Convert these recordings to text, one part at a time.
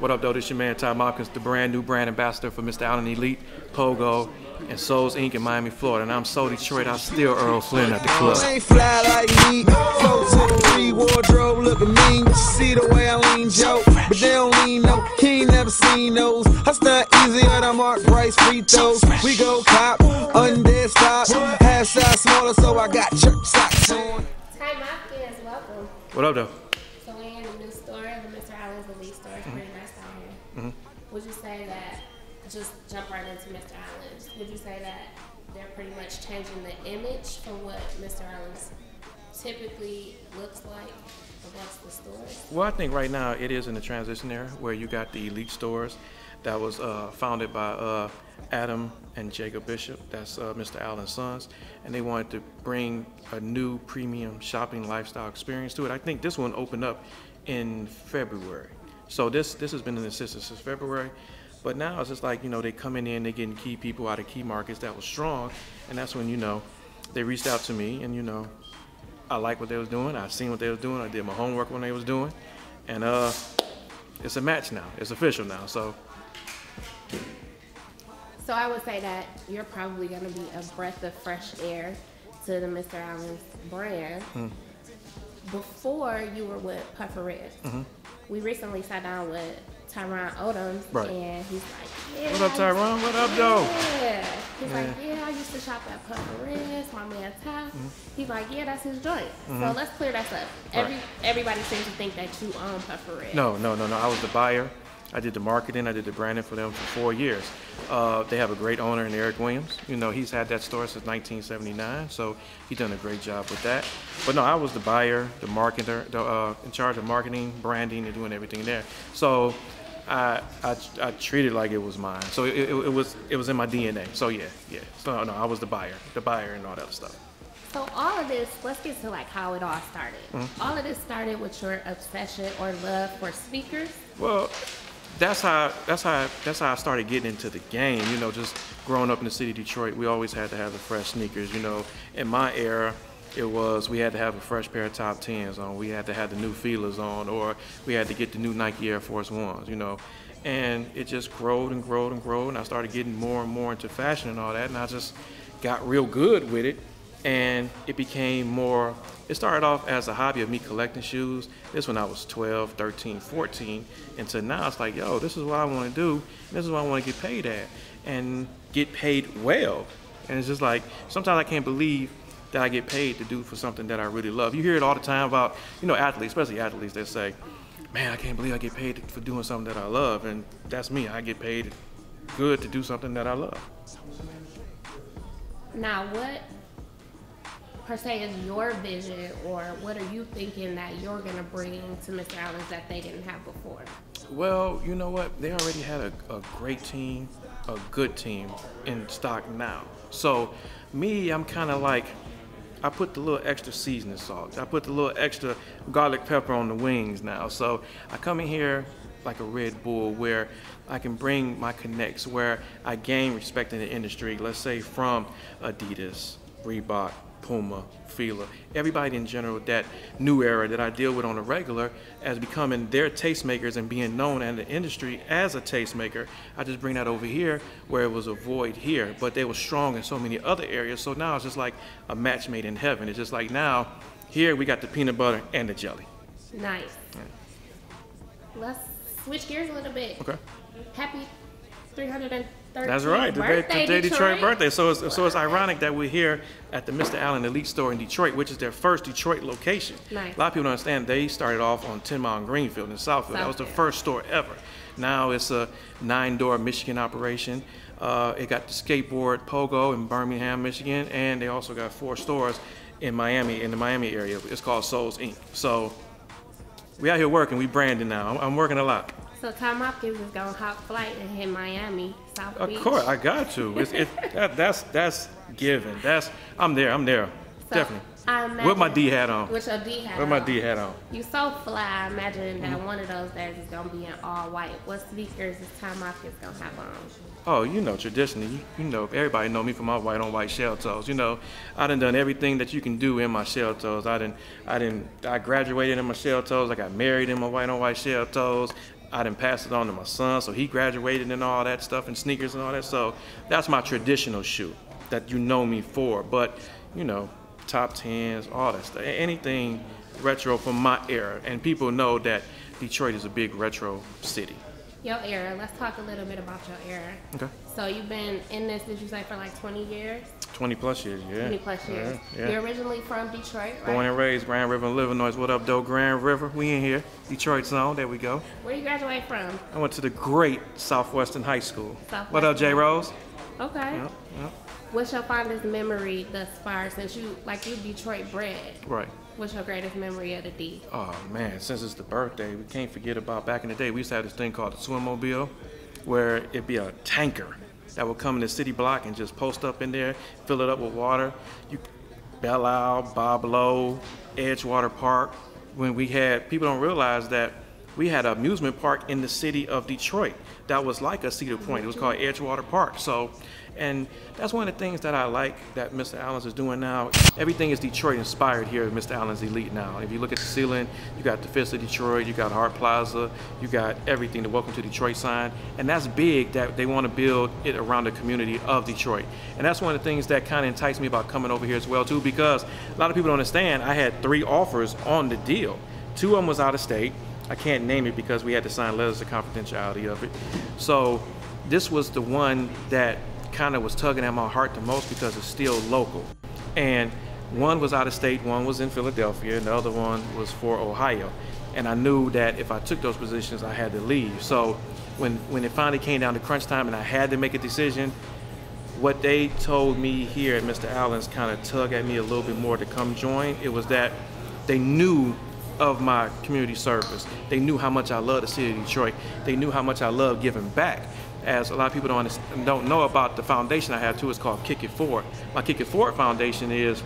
What up, though? This your man, Ty Mopkins, the brand new brand ambassador for Mr. Allen Elite, Pogo, and Souls Inc. in Miami, Florida. And I'm so Detroit, I still Earl Flynn at the club. I ain't fly like me. Flow to the free wardrobe, looking mean. But you see the way I lean, Joe. But they don't lean, no. He ain't never seen those. I stunt easier than Mark Price free throws. We go cop, undead stop. Half size smaller, so I got church socks on. Ty Mopkins, welcome. What up, though? So we're in the new store, the Mr. Allen's Elite store. It's pretty nice down here. Would you say that, just jump right into Mr. Allen's, would you say that they're pretty much changing the image from what Mr. Allen's typically looks like amongst the stores? Well, I think right now it is in the transition era where you got the Elite stores that was founded by Adam and Jacob Bishop. That's Mr. Allen's sons. And they wanted to bring a new premium shopping lifestyle experience to it. I think this one opened up in February. So this has been in existence since February. But now it's just like, you know, they coming in, they getting key people out of key markets that was strong. And that's when, you know, they reached out to me and, you know, I like what they was doing. I seen what they was doing. I did my homework when they was doing. And it's a match now. It's official now. So I would say that you're probably going to be a breath of fresh air to the Mr. Allen's brand. Before you were with Puffer Reds, we recently sat down with Tyron Odoms, and he's like, yeah. What up, Tyron? What up, though? Yeah. He's like, yeah, I used to shop at Puffer Reds, my man Ty. He's like, yeah, that's his joint. So let's clear that up. Everybody seems to think that you own Puffer Reds. No. I was the buyer. I did the marketing, I did the branding for them for 4 years. They have a great owner in Eric Williams. You know, he's had that store since 1979, so he's done a great job with that. But no, I was the buyer, the marketer, in charge of marketing, branding, and doing everything there. So I treated it like it was mine. So it was in my DNA. So yeah. So no, I was the buyer and all that other stuff. So all of this, let's get to like how it all started. All of this started with your obsession or love for sneakers. Well, that's how I started getting into the game. You know, just growing up in the city of Detroit, we always had to have the fresh sneakers. You know, in my era, it was we had to have a fresh pair of top 10s on. We had to have the new Feelers on, or we had to get the new Nike Air Force Ones. You know, and it just growed and growed and growed. And I started getting more and more into fashion and all that. And I just got real good with it. And it became more, it started off as a hobby of me collecting shoes. This when I was 12, 13, 14. And so now it's like, yo, this is what I want to do. And this is what I want to get paid at. And get paid well. And it's just like, sometimes I can't believe that I get paid to do for something that I really love. You hear it all the time about, you know, athletes, especially athletes that say, man, I can't believe I get paid for doing something that I love. And that's me. I get paid good to do something that I love. Now, what per se is your vision, or what are you thinking that you're going to bring to Mr. Allen's that they didn't have before? Well, you know what? They already had a great team, a good team in stock now. So me, I'm kind of like, I put the little extra seasoning salt. I put the little extra garlic pepper on the wings now. So I come in here like a Red Bull where I can bring my connects, where I gain respect in the industry. Let's say from Adidas, Reebok, Puma, Fila, everybody in general, that new era that I deal with on a regular as becoming their tastemakers and being known in the industry as a tastemaker. I just bring that over here where it was a void here, but they were strong in so many other areas. So now it's just like a match made in heaven. It's just like now, here we got the peanut butter and the jelly. Nice. Yeah. Let's switch gears a little bit. Okay. Happy 330th That's right, birthday, Detroit birthday. So it's ironic that we're here at the Mr. Allen Elite store in Detroit, which is their first Detroit location. Nice. A lot of people don't understand they started off on 10 Mile and Greenfield in Southfield. That was the first store ever. Now it's a 9-door Michigan operation. It got the skateboard Pogo in Birmingham, Michigan, and they also got 4 stores in Miami, in the Miami area. It's called Souls Inc. So we out here working, we branding now. I'm working a lot. So Ty Mopkins is going to hop flight and hit Miami, South Beach. Of course, I got to. That's given. I'm there. So definitely. I imagine, with my D hat on. With your D hat on. With my D hat on. You so fly. I imagine that one of those days is going to be in all white. What sneakers is Ty Mopkins going to have on? Oh, you know, traditionally, you know, everybody know me for my white on white shell toes. You know, I done everything that you can do in my shell toes. I graduated in my shell toes. I got married in my white on white shell toes. I done passed it on to my son, so he graduated and all that stuff, and sneakers and all that. So that's my traditional shoe that you know me for. But, you know, top 10s, all that stuff, anything retro from my era. And people know that Detroit is a big retro city. Your era, let's talk a little bit about your era. Okay. So you've been in this, did you say, for like 20 years? 20 plus years, yeah. 20 plus years. Yeah. You're originally from Detroit, right? Born and raised, Grand River, Illinois. What up, though, Grand River? We in here. Detroit zone, there we go. Where you graduate from? I went to the great Southwestern High School. What Southwestern. up, J. Rose? Okay. Yep. What's your fondest memory thus far, since you Detroit bred? Right. What's your greatest memory of the D? Oh man, since it's the birthday, we can't forget about back in the day. We used to have this thing called the Swimmobile, where it'd be a tanker that would come in the city block and just post up in there, fill it up with water. You Belle Isle, Bob Lowe, Edgewater Park. When we had, people don't realize that we had an amusement park in the city of Detroit that was like a Cedar Point. It was called Edgewater Park. So, and that's one of the things that I like that Mr. Allen's is doing now. Everything is Detroit inspired here at Mr. Allen's Elite now. If you look at the ceiling, you got the Fist of Detroit, you got Hart Plaza, you got everything, the Welcome to Detroit sign. And that's big that they want to build it around the community of Detroit. And that's one of the things that kind of enticed me about coming over here as well too, because a lot of people don't understand, I had 3 offers on the deal. 2 of them was out of state. I can't name it because we had to sign letters of confidentiality of it. So this was the one that kind of was tugging at my heart the most because it's still local. And one was out of state, one was in Philadelphia, and the other one was for Ohio. And I knew that if I took those positions, I had to leave. So when it finally came down to crunch time and I had to make a decision, what they told me here at Mr. Allen's kind of tugged at me a little bit more to come join. It was that they knew of my community service. They knew how much I love the city of Detroit. They knew how much I love giving back. As a lot of people don't know about the foundation I have too, it's called Kick It Forward. My Kick It Forward Foundation is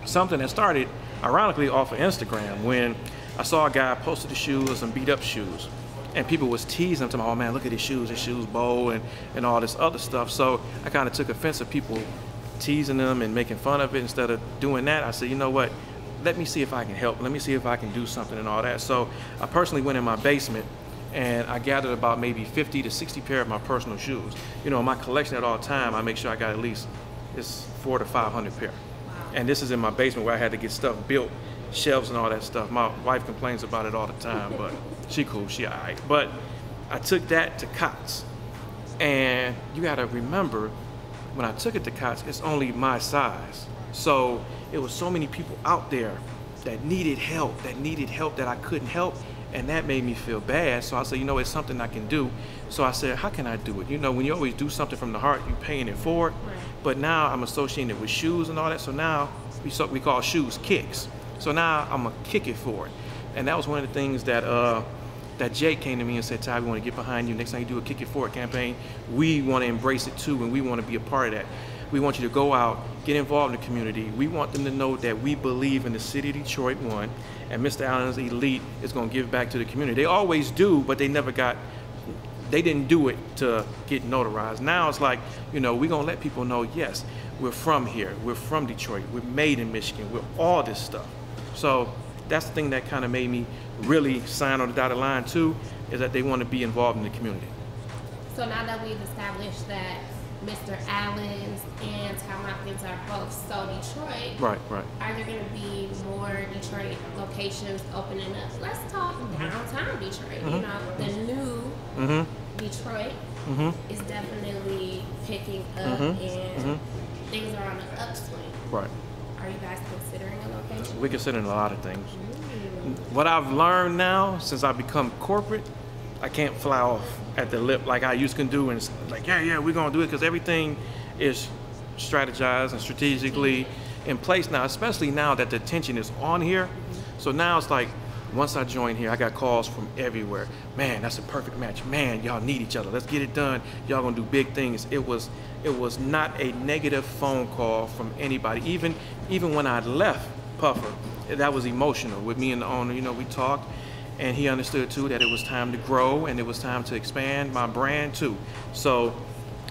something that started ironically off of Instagram when I saw a guy posted the shoes, some beat up shoes, and people was teasing him to me, oh man, look at his shoes bow and all this other stuff. So I kind of took offense of people teasing them and making fun of it. Instead of doing that, I said, you know what? Let me see if I can help. Let me see if I can do something and all that. So I personally went in my basement and I gathered about maybe 50 to 60 pair of my personal shoes. You know, in my collection at all time, I make sure I got at least 400 to 500 pair. And this is in my basement where I had to get stuff built, shelves and all that stuff. My wife complains about it all the time, but she cool, she all right. But I took that to COTS. And you gotta remember, when I took it to COTS, it's only my size. So it was so many people out there that needed help that I couldn't help, and that made me feel bad. So I said, you know, it's something I can do. So I said, how can I do it? You know, when you always do something from the heart, you're paying it forward. Right. But now I'm associating it with shoes and all that. So now we call shoes kicks. So now I'm gonna kick it forward. And that was one of the things that that Jake came to me and said, Ty, we want to get behind you. Next time you do a Kick It Forward campaign, we want to embrace it too, and we want to be a part of that. We want you to go out, get involved in the community. We want them to know that we believe in the city of Detroit, one, and Mr. Allen's Elite is going to give back to the community. They always do, but they didn't do it to get notarized. Now it's like, you know, we're going to let people know, yes, we're from here. We're from Detroit. We're made in Michigan. We're all this stuff. So that's the thing that kind of made me really sign on the dotted line too, is that they want to be involved in the community. So now that we've established that Mr. Allen's and Ty Mopkins are both so Detroit, right. Are there going to be more Detroit locations opening up? Let's talk downtown Detroit. You know, the new Detroit is definitely picking up and things are on the upswing. Right. Are you guys considering a location? We're considering a lot of things. What I've learned now, since I've become corporate, I can't fly off at the lip like I used to do, and it's like, yeah, we're gonna do it, because everything is strategized and strategically in place now, especially now that the attention is on here. So now it's like, once I joined here, I got calls from everywhere. Man, that's a perfect match. Man, y'all need each other. Let's get it done. Y'all gonna do big things. It was not a negative phone call from anybody. Even when I left Puffer, that was emotional with me and the owner. You know, we talked, and he understood too that it was time to grow and it was time to expand my brand too. So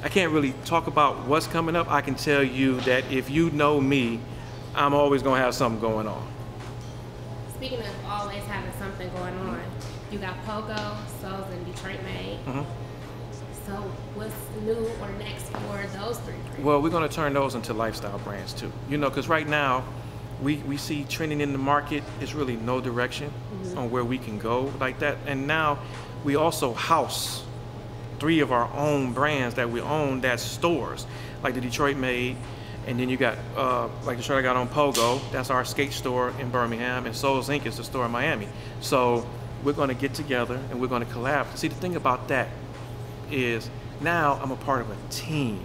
I can't really talk about what's coming up. I can tell you that if you know me, I'm always gonna have something going on. Speaking of always having something going on, You got Pogo, Souls, and Detroit Made. So what's new or next for those three brands? Well, we're going to turn those into lifestyle brands too. You know, because right now we see trending in the market is really no direction on where we can go like that. And now we also house 3 of our own brands that we own that's stores, like the Detroit Made. And then you got, like the shirt I got on Pogo, that's our skate store in Birmingham, and Souls Inc. is the store in Miami. So we're going to get together and we're going to collab. See, the thing about that is now I'm a part of a team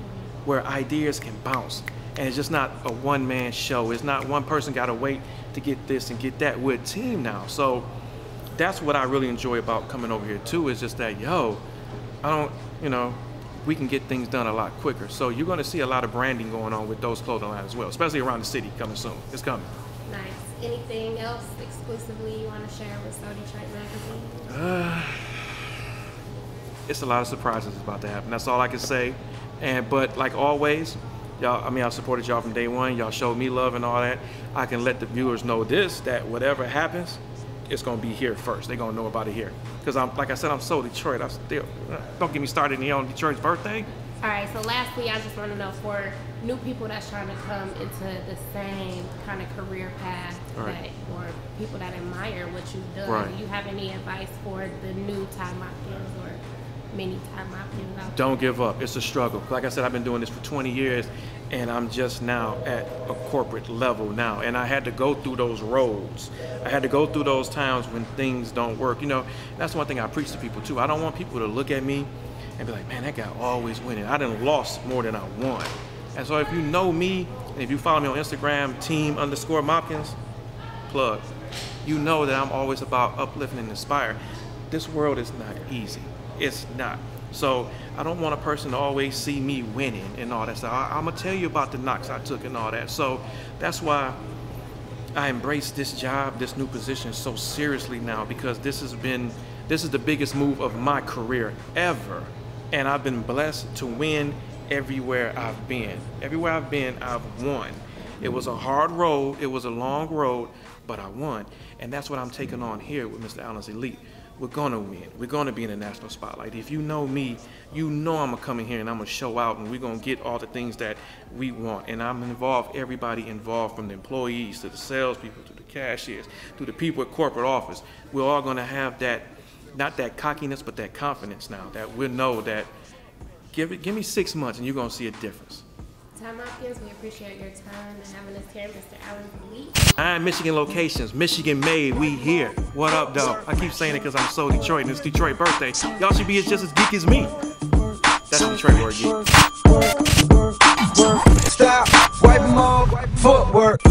where ideas can bounce. And it's just not a one-man show. It's not one person got to wait to get this and get that. We're a team now. So that's what I really enjoy about coming over here too, is just that, we can get things done a lot quicker. So you're going to see a lot of branding going on with those clothing lines as well, especially around the city coming soon. It's coming. Nice. Anything else exclusively you want to share with So Detroit Magazine? It's a lot of surprises about to happen. That's all I can say. But like always, y'all, I supported y'all from day one. Y'all showed me love and all that. I can let the viewers know that whatever happens, it's gonna be here first. They're gonna know about it here. Because like I said, I'm so Detroit. Don't get me started on Detroit's birthday. All right, so lastly, I just want to know, for new people that's trying to come into the same kind of career path, or people that admire what you've done, do you have any advice for the new Ty Mopkins or many Ty Mopkins out there? Don't give up. It's a struggle. Like I said, I've been doing this for 20 years, and I'm just now at a corporate level now. And I had to go through those roads. I had to go through those times when things don't work. That's one thing I preach to people too. I don't want people to look at me and be like, man, that guy always winning. I done lost more than I won. And so if you know me, and if you follow me on Instagram, team_Mopkins, plug, you know that I'm always about uplifting and inspire. This world is not easy. It's not. So I don't want a person to always see me winning and all that stuff. I'm gonna tell you about the knocks I took and all that. So that's why I embrace this job, this new position so seriously now, because this is the biggest move of my career ever. And I've been blessed to win everywhere I've been. Everywhere I've been, I've won. It was a hard road, it was a long road, but I won. And that's what I'm taking on here with Mr. Allen's Elite. We're gonna win. We're gonna be in the national spotlight. If you know me, you know I'm gonna come in here and I'm gonna show out, and we're gonna get all the things that we want. And I'm everybody involved, from the employees to the salespeople to the cashiers to the people at corporate office. We're all gonna have that, not that cockiness, but that confidence now, that we'll know that give me 6 months and you're gonna see a difference. Ty Mopkins, we appreciate your time and having us here, Mr. Allen's Elite. 9 Michigan locations, Michigan made, we here. What up, though? I keep saying it because I'm so Detroit and it's Detroit birthday. Y'all should be just as geek as me. That's the Detroit word, geek. Stop, wipe them off, footwork.